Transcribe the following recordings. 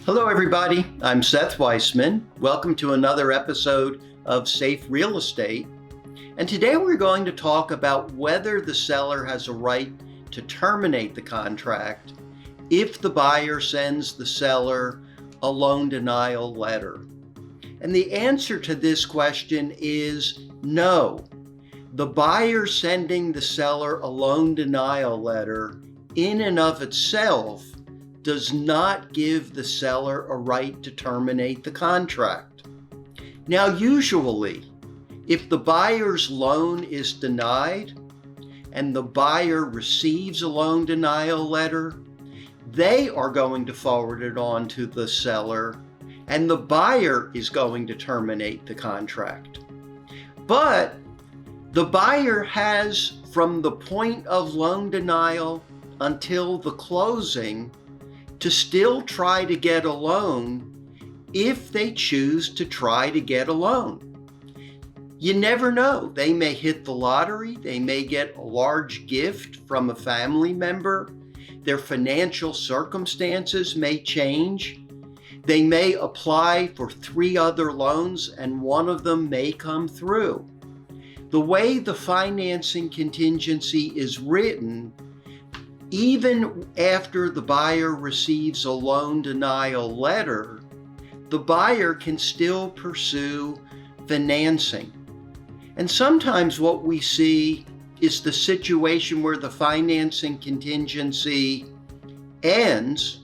Hello, everybody. I'm Seth Weissman. Welcome to another episode of Safe Real Estate. And today we're going to talk about whether the seller has a right to terminate the contract if the buyer sends the seller a loan denial letter. And the answer to this question is no. The buyer sending the seller a loan denial letter in and of itself does not give the seller a right to terminate the contract. Now, usually, if the buyer's loan is denied and the buyer receives a loan denial letter, they are going to forward it on to the seller and the buyer is going to terminate the contract. But the buyer has, from the point of loan denial until the closing, to still try to get a loan if they choose to try to get a loan. You never know. They may hit the lottery. They may get a large gift from a family member. Their financial circumstances may change. They may apply for 3 other loans and one of them may come through. The way the financing contingency is written, even after the buyer receives a loan denial letter, the buyer can still pursue financing. And sometimes what we see is the situation where the financing contingency ends,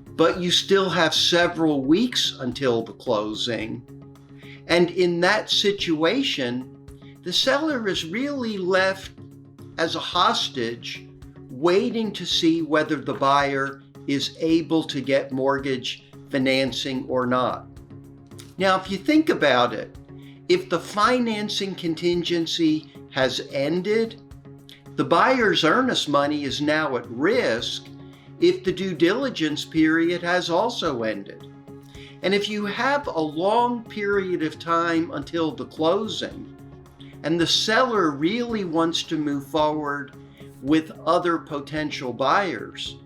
but you still have several weeks until the closing. And in that situation, the seller is really left as a hostage, waiting to see whether the buyer is able to get mortgage financing or not. Now, if you think about it, if the financing contingency has ended, the buyer's earnest money is now at risk if the due diligence period has also ended. And if you have a long period of time until the closing, and the seller really wants to move forward with other potential buyers,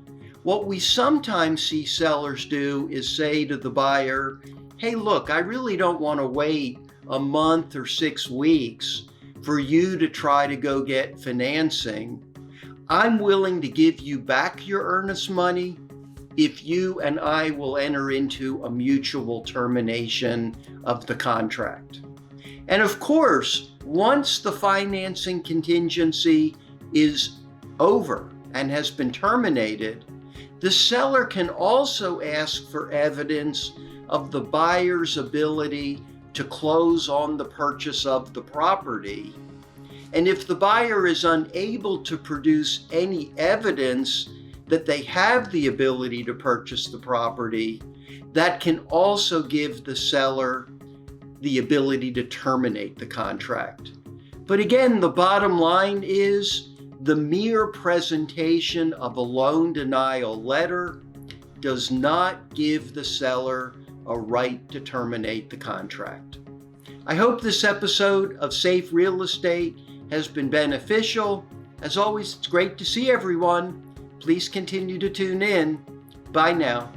what we sometimes see sellers do is say to the buyer, hey, look, I really don't want to wait a month or 6 weeks for you to try to go get financing. I'm willing to give you back your earnest money if you and I will enter into a mutual termination of the contract. And of course, once the financing contingency is over and has been terminated, the seller can also ask for evidence of the buyer's ability to close on the purchase of the property. And if the buyer is unable to produce any evidence that they have the ability to purchase the property, that can also give the seller the ability to terminate the contract. But again, the bottom line is the mere presentation of a loan denial letter does not give the seller a right to terminate the contract. I hope this episode of Safe Real Estate has been beneficial. As always, it's great to see everyone. Please continue to tune in. Bye now.